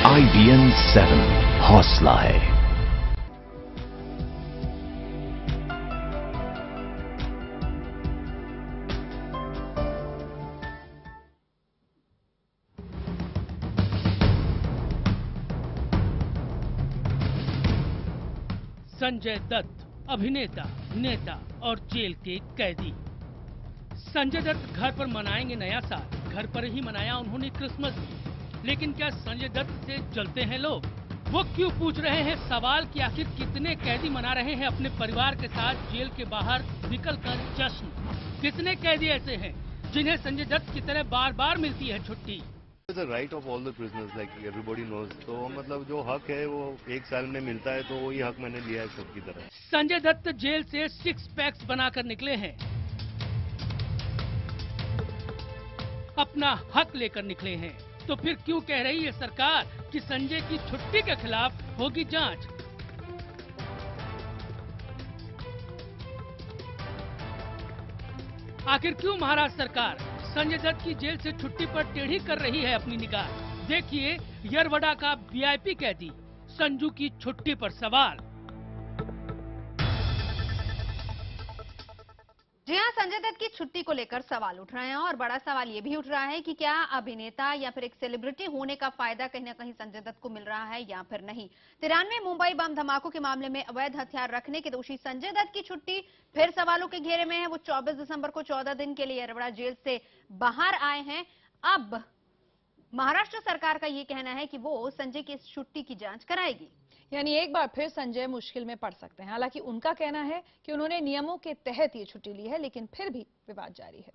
IBN 7 हौसला है। संजय दत्त अभिनेता, नेता और जेल के कैदी। संजय दत्त घर पर मनाएंगे नया साल। घर पर ही मनाया उन्होंने क्रिसमस भी। लेकिन क्या संजय दत्त से जलते हैं लोग? वो क्यों पूछ रहे हैं सवाल कि आखिर कितने कैदी मना रहे हैं अपने परिवार के साथ जेल के बाहर निकलकर जश्न? कितने कैदी ऐसे हैं जिन्हें संजय दत्त की तरह बार बार मिलती है छुट्टी? The right of all the prisoners, like everybody knows. तो मतलब जो हक है वो एक साल में मिलता है, तो वही हक मैंने लिया है सबकी तरह। संजय दत्त जेल से 6 पैक्स बनाकर निकले हैं, अपना हक लेकर निकले हैं। तो फिर क्यों कह रही है सरकार कि संजय की छुट्टी के खिलाफ होगी जांच? आखिर क्यों महाराष्ट्र सरकार संजय दत्त की जेल से छुट्टी पर टेढ़ी कर रही है अपनी निगाह? देखिए यरवड़ा का वीआईपी कैदी संजू की छुट्टी पर सवाल। जी हां, संजय दत्त की छुट्टी को लेकर सवाल उठ रहे हैं और बड़ा सवाल ये भी उठ रहा है कि क्या अभिनेता या फिर एक सेलिब्रिटी होने का फायदा कहीं ना कहीं संजय दत्त को मिल रहा है या फिर नहीं। 93 मुंबई बम धमाकों के मामले में अवैध हथियार रखने के दोषी संजय दत्त की छुट्टी फिर सवालों के घेरे में है। वो 24 दिसंबर को 14 दिन के लिए यरवड़ा जेल से बाहर आए हैं। अब महाराष्ट्र सरकार का ये कहना है कि वो संजय की इस छुट्टी की जांच कराएगी, यानी एक बार फिर संजय मुश्किल में पड़ सकते हैं। हालांकि उनका कहना है कि उन्होंने नियमों के तहत ये छुट्टी ली है, लेकिन फिर भी विवाद जारी है।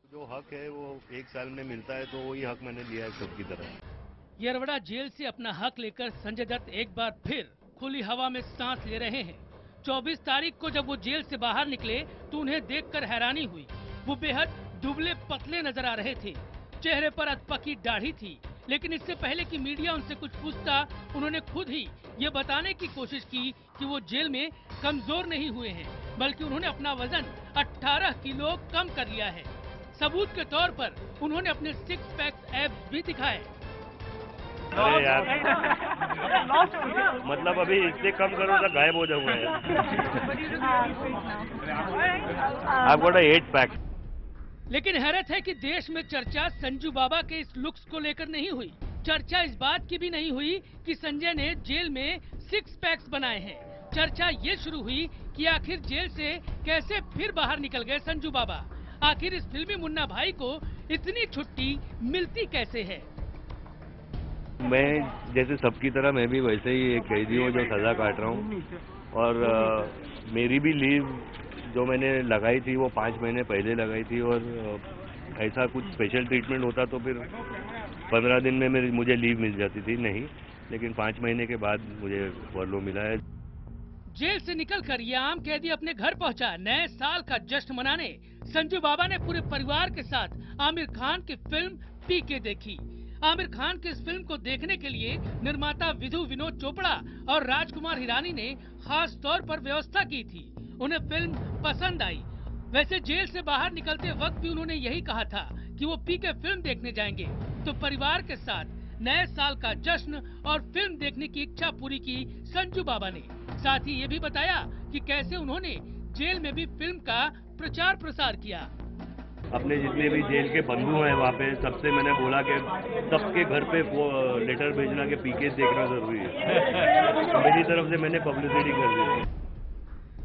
जो हक है वो एक साल में मिलता है, तो वही हक मैंने लिया है सबकी तरह। यरवड़ा जेल से अपना हक लेकर संजय दत्त एक बार फिर खुली हवा में सांस ले रहे हैं। 24 तारीख को जब वो जेल से बाहर निकले तो उन्हें देखकर हैरानी हुई। वो बेहद दुबले पतले नजर आ रहे थे, चेहरे पर अधपकी दाढ़ी थी। लेकिन इससे पहले कि मीडिया उनसे कुछ पूछता, उन्होंने खुद ही ये बताने की कोशिश की कि वो जेल में कमजोर नहीं हुए हैं, बल्कि उन्होंने अपना वजन 18 किलो कम कर लिया है। सबूत के तौर पर उन्होंने अपने 6 पैक्स एब्स भी दिखाए। अरे यार, मतलब अभी इससे कम करो तो गायब हो जाऊंगा यार। I've got a 8 pack। लेकिन हैरत है कि देश में चर्चा संजू बाबा के इस लुक्स को लेकर नहीं हुई। चर्चा इस बात की भी नहीं हुई कि संजय ने जेल में 6 पैक्स बनाए हैं। चर्चा ये शुरू हुई कि आखिर जेल से कैसे फिर बाहर निकल गए संजू बाबा। आखिर इस फिल्मी मुन्ना भाई को इतनी छुट्टी मिलती कैसे है? मैं जैसे सबकी तरह मैं भी वैसे ही एक कैदी हूँ जो सजा काट रहा हूँ, और मेरी भी लीव जो मैंने लगाई थी वो 5 महीने पहले लगाई थी, और ऐसा कुछ स्पेशल ट्रीटमेंट होता तो फिर 15 दिन में मुझे लीव मिल जाती थी, नहीं, लेकिन 5 महीने के बाद मुझे फर्लो मिला है। जेल से निकलकर ये आम कैदी अपने घर पहुंचा नए साल का जश्न मनाने। संजू बाबा ने पूरे परिवार के साथ आमिर खान की फिल्म पीके देखी। आमिर खान की इस फिल्म को देखने के लिए निर्माता विधु विनोद चोपड़ा और राजकुमार हिरानी ने खास तौर पर व्यवस्था की थी। उन्हें फिल्म पसंद आई। वैसे जेल से बाहर निकलते वक्त भी उन्होंने यही कहा था कि वो पीके फिल्म देखने जाएंगे। तो परिवार के साथ नए साल का जश्न और फिल्म देखने की इच्छा पूरी की संजू बाबा ने। साथ ही ये भी बताया कि कैसे उन्होंने जेल में भी फिल्म का प्रचार प्रसार किया। अपने जितने भी जेल के बंधु हैं वहाँ पे सबसे मैंने बोला कि सबके घर पे वो लेटर भेजना कि पीके देखना जरूरी है। मेरी तरफ से मैंने पब्लिसिटी कर दी।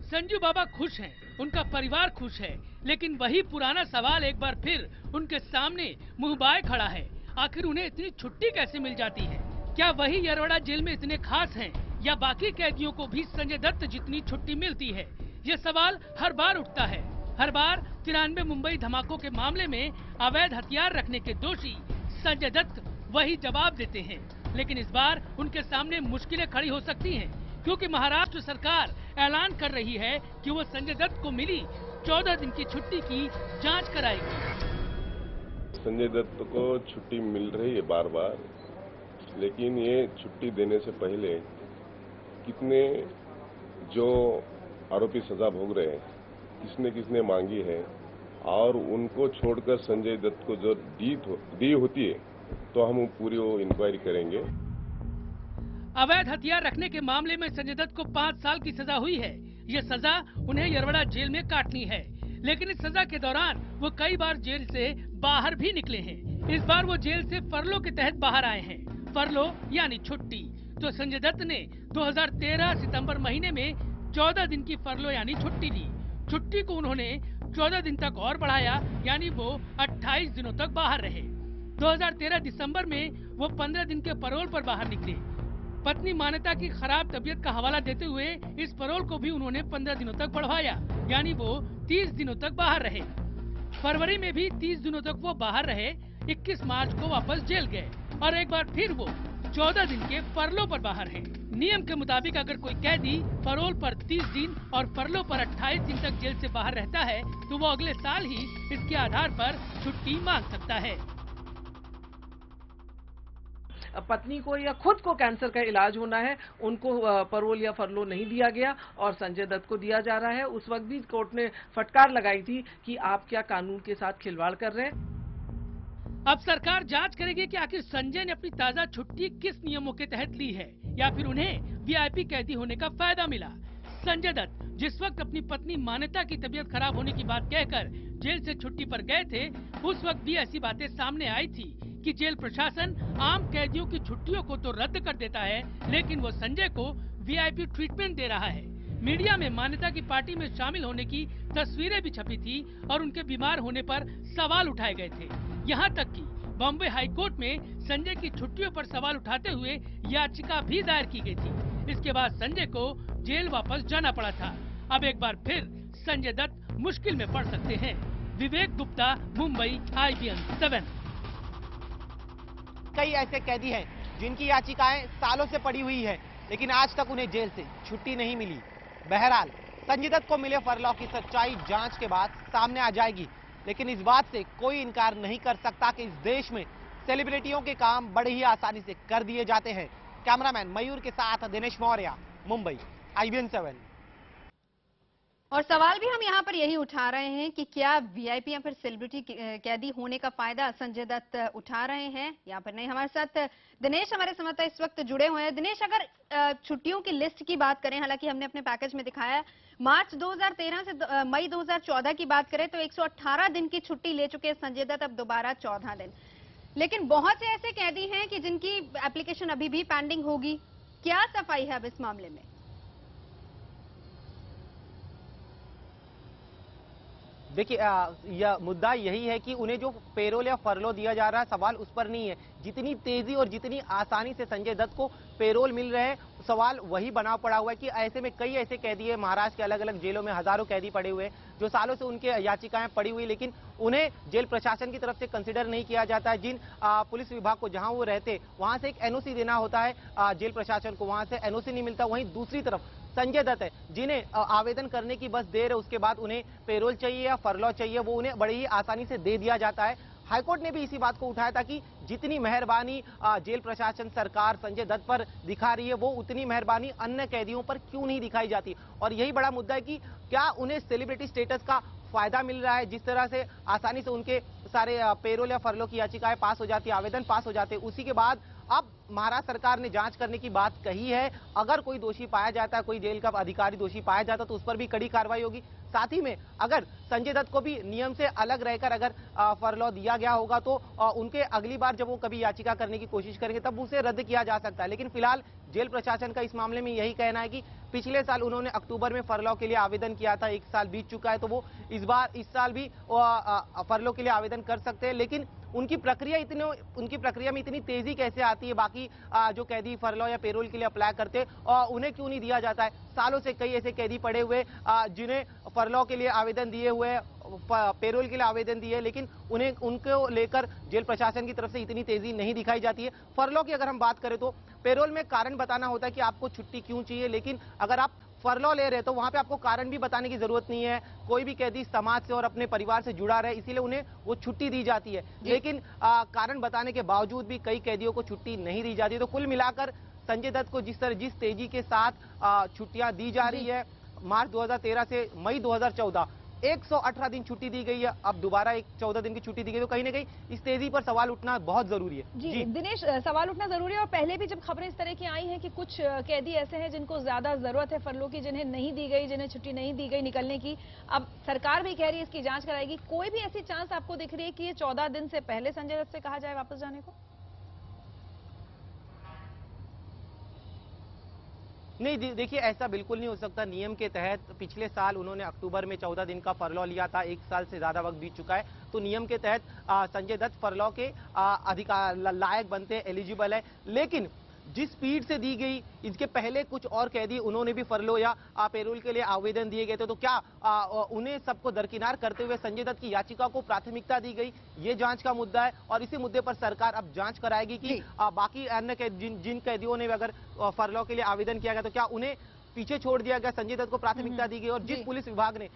संजू बाबा खुश हैं, उनका परिवार खुश है, लेकिन वही पुराना सवाल एक बार फिर उनके सामने मुंह बाए खड़ा है। आखिर उन्हें इतनी छुट्टी कैसे मिल जाती है? क्या वही यरवड़ा जेल में इतने खास हैं या बाकी कैदियों को भी संजय दत्त जितनी छुट्टी मिलती है? ये सवाल हर बार उठता है। हर बार 93 मुंबई धमाकों के मामले में अवैध हथियार रखने के दोषी संजय दत्त वही जवाब देते हैं। लेकिन इस बार उनके सामने मुश्किलें खड़ी हो सकती हैं, क्योंकि महाराष्ट्र सरकार ऐलान कर रही है कि वो संजय दत्त को मिली 14 दिन की छुट्टी की जांच कराएगी। संजय दत्त को छुट्टी मिल रही है बार बार, लेकिन ये छुट्टी देने से पहले कितने जो आरोपी सजा भोग रहे हैं, किसने किसने मांगी है, और उनको छोड़कर संजय दत्त को जो दी होती है तो हम पूरी वो इंक्वायरी करेंगे। अवैध हथियार रखने के मामले में संजय दत्त को 5 साल की सजा हुई है। ये सजा उन्हें यरवड़ा जेल में काटनी है, लेकिन इस सजा के दौरान वो कई बार जेल से बाहर भी निकले हैं। इस बार वो जेल से फरलो के तहत बाहर आए हैं। फरलो यानी छुट्टी। तो संजय दत्त ने 2013 सितंबर महीने में 14 दिन की फरलो यानी छुट्टी ली। छुट्टी को उन्होंने 14 दिन तक और बढ़ाया, यानी वो 28 दिनों तक बाहर रहे। 2013 दिसंबर में वो 15 दिन के पैरोल पर बाहर निकले। पत्नी मान्यता की खराब तबीयत का हवाला देते हुए इस पैरोल को भी उन्होंने 15 दिनों तक बढ़वाया, यानी वो 30 दिनों तक बाहर रहे। फरवरी में भी 30 दिनों तक वो बाहर रहे। 21 मार्च को वापस जेल गए और एक बार फिर वो 14 दिन के फरलो पर बाहर हैं। नियम के मुताबिक अगर कोई कैदी पैरोल पर 30 दिन और फरलो पर 28 दिन तक जेल से बाहर रहता है तो वो अगले साल ही इसके आधार पर छुट्टी मांग सकता है। पत्नी को या खुद को कैंसर का इलाज होना है, उनको पैरोल या फरलो नहीं दिया गया और संजय दत्त को दिया जा रहा है। उस वक्त भी कोर्ट ने फटकार लगाई थी कि आप क्या कानून के साथ खिलवाड़ कर रहे हैं। अब सरकार जांच करेगी कि आखिर संजय ने अपनी ताजा छुट्टी किस नियमों के तहत ली है या फिर उन्हें वीआईपी कैदी होने का फायदा मिला। संजय दत्त जिस वक्त अपनी पत्नी मान्यता की तबीयत खराब होने की बात कहकर जेल से छुट्टी पर गए थे, उस वक्त भी ऐसी बातें सामने आई थी कि जेल प्रशासन आम कैदियों की छुट्टियों को तो रद्द कर देता है, लेकिन वो संजय को वीआईपी ट्रीटमेंट दे रहा है। मीडिया में मान्यता की पार्टी में शामिल होने की तस्वीरें भी छपी थी और उनके बीमार होने पर सवाल उठाए गए थे। यहाँ तक कि बॉम्बे हाईकोर्ट में संजय की छुट्टियों पर सवाल उठाते हुए याचिका भी दायर की गई थी। इसके बाद संजय को जेल वापस जाना पड़ा था। अब एक बार फिर संजय दत्त मुश्किल में पड़ सकते हैं। विवेक गुप्ता, मुंबई, IBN 7। कई ऐसे कैदी हैं जिनकी याचिकाएं सालों से पड़ी हुई है, लेकिन आज तक उन्हें जेल से छुट्टी नहीं मिली। बहरहाल संजय दत्त को मिले फरलॉ की सच्चाई जांच के बाद सामने आ जाएगी, लेकिन इस बात से कोई इनकार नहीं कर सकता कि इस देश में सेलिब्रिटियों के काम बड़े ही आसानी से कर दिए जाते हैं। कैमरामैन मयूर के साथ दिनेश मौर्य, मुंबई, IBN 7। और सवाल भी हम यहाँ पर यही उठा रहे हैं कि क्या वीआईपी या फिर सेलिब्रिटी कैदी होने का फायदा संजय दत्त उठा रहे हैं या फिर नहीं। हमारे साथ दिनेश, हमारे संवाददाता इस वक्त जुड़े हुए हैं। दिनेश, अगर छुट्टियों की लिस्ट की बात करें, हालांकि हमने अपने पैकेज में दिखाया मार्च 2013 से मई 2014 की बात करें तो 118 दिन की छुट्टी ले चुके हैं संजय दत्त, अब दोबारा 14 दिन। लेकिन बहुत से ऐसे कैदी हैं कि जिनकी एप्लीकेशन अभी भी पेंडिंग होगी। क्या सफाई है अब इस मामले में? देखिए, यह मुद्दा यही है कि उन्हें जो पेरोल या फरलो दिया जा रहा है, सवाल उस पर नहीं है। जितनी तेजी और जितनी आसानी से संजय दत्त को पेरोल मिल रहे हैं, सवाल वही बना पड़ा हुआ है कि ऐसे में कई ऐसे कैदी है, महाराष्ट्र के अलग अलग जेलों में हजारों कैदी पड़े हुए हैं जो सालों से उनके याचिकाएं पड़ी हुई, लेकिन उन्हें जेल प्रशासन की तरफ से कंसिडर नहीं किया जाता है। जिन पुलिस विभाग को जहां वो रहते वहां से एक NOC देना होता है जेल प्रशासन को, वहां से NOC नहीं मिलता। वहीं दूसरी तरफ संजय दत्त है जिन्हें आवेदन करने की बस देर है, उसके बाद उन्हें पेरोल चाहिए या फरलॉ चाहिए, वो उन्हें बड़ी ही आसानी से दे दिया जाता है। हाईकोर्ट ने भी इसी बात को उठाया था कि जितनी मेहरबानी जेल प्रशासन सरकार संजय दत्त पर दिखा रही है, वो उतनी मेहरबानी अन्य कैदियों पर क्यों नहीं दिखाई जाती। और यही बड़ा मुद्दा है कि क्या उन्हें सेलिब्रिटी स्टेटस का फायदा मिल रहा है। जिस तरह से आसानी से उनके सारे पेरोल या फरलो की याचिकाएं पास हो जाती है, आवेदन पास हो जाते हैं, उसी के बाद अब महाराष्ट्र सरकार ने जांच करने की बात कही है। अगर कोई दोषी पाया जाता है, कोई जेल का अधिकारी दोषी पाया जाता है तो उस पर भी कड़ी कार्रवाई होगी। साथ ही में अगर संजय दत्त को भी नियम से अलग रहकर अगर फरलॉ दिया गया होगा तो उनके अगली बार जब वो कभी याचिका करने की कोशिश करेंगे तब उसे रद्द किया जा सकता है। लेकिन फिलहाल जेल प्रशासन का इस मामले में यही कहना है कि पिछले साल उन्होंने अक्टूबर में फरलॉ के लिए आवेदन किया था, 1 साल बीत चुका है, तो वो इस साल भी फरलॉ के लिए आवेदन कर सकते हैं। लेकिन उनकी प्रक्रिया में इतनी तेजी कैसे आती है? बाकी जो कैदी फरलॉ या पेरोल के लिए अप्लाई करते और उन्हें क्यों नहीं दिया जाता है? सालों से कई ऐसे कैदी पड़े हुए जिन्हें फरलॉ के लिए आवेदन दिए हुए, पेरोल के लिए आवेदन दिए, लेकिन उनको लेकर जेल प्रशासन की तरफ से इतनी तेजी नहीं दिखाई जाती है। फरलॉ की अगर हम बात करें तो पेरोल में कारण बताना होता है कि आपको छुट्टी क्यों चाहिए, लेकिन अगर आप फरलॉ ले रहे तो वहां पे आपको कारण भी बताने की जरूरत नहीं है। कोई भी कैदी समाज से और अपने परिवार से जुड़ा रहे, इसीलिए उन्हें वो छुट्टी दी जाती है। लेकिन कारण बताने के बावजूद भी कई कैदियों को छुट्टी नहीं दी जाती। तो कुल मिलाकर संजय दत्त को जिस तेजी के साथ छुट्टियां दी जा रही है, मार्च 2013 से मई 2014 118 दिन छुट्टी दी गई है, अब दोबारा एक 14 दिन की छुट्टी दी गई, तो कहीं ना कहीं इस तेजी पर सवाल उठना बहुत जरूरी है। जी दिनेश, सवाल उठना जरूरी है और पहले भी जब खबरें इस तरह की आई हैं कि कुछ कैदी ऐसे हैं जिनको ज्यादा जरूरत है फरलो की, जिन्हें नहीं दी गई, जिन्हें छुट्टी नहीं दी गई निकलने की, अब सरकार भी कह रही है इसकी जांच कराएगी। कोई भी ऐसी चांस आपको दिख रही है कि ये 14 दिन से पहले संजय दत्त से कहा जाए वापस जाने को? नहीं देखिए, ऐसा बिल्कुल नहीं हो सकता। नियम के तहत पिछले साल उन्होंने अक्टूबर में 14 दिन का फरलॉ लिया था, 1 साल से ज्यादा वक्त बीत चुका है, तो नियम के तहत संजय दत्त फरलॉ के अधिकार लायक बनते हैं, एलिजिबल है। लेकिन जिस स्पीड से दी गई, इसके पहले कुछ और कैदी उन्होंने भी फरलो या पेरोल के लिए आवेदन दिए गए थे, तो क्या उन्हें सबको दरकिनार करते हुए संजय दत्त की याचिका को प्राथमिकता दी गई? ये जांच का मुद्दा है और इसी मुद्दे पर सरकार अब जांच कराएगी कि बाकी अन्य जिन कैदियों ने अगर फरलो के लिए आवेदन किया गया तो क्या उन्हें पीछे छोड़ दिया गया, संजय दत्त को प्राथमिकता दी गई। और जिस पुलिस विभाग ने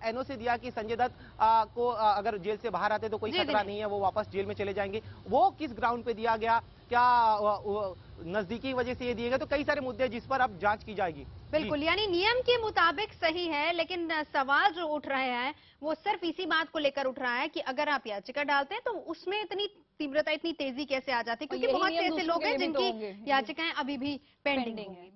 एनओसी दिया कि संजय दत्त को अगर जेल से बाहर आते तो कोई खतरा नहीं है, वो वापस जेल में चले जाएंगे, वो किस ग्राउंड पे दिया गया, क्या नजदीकी वजह से ये दिए गए, तो कई सारे मुद्दे जिस पर अब जांच की जाएगी। बिल्कुल, यानी नियम के मुताबिक सही है, लेकिन सवाल जो उठ रहे हैं वो सिर्फ इसी बात को लेकर उठ रहा है कि अगर आप याचिका डालते हैं तो उसमें इतनी तीव्रता, इतनी तेजी कैसे आ जाती है, क्योंकि बहुत से ऐसे लोग हैं जिनकी याचिकाएं अभी भी पेंडिंग होंगी।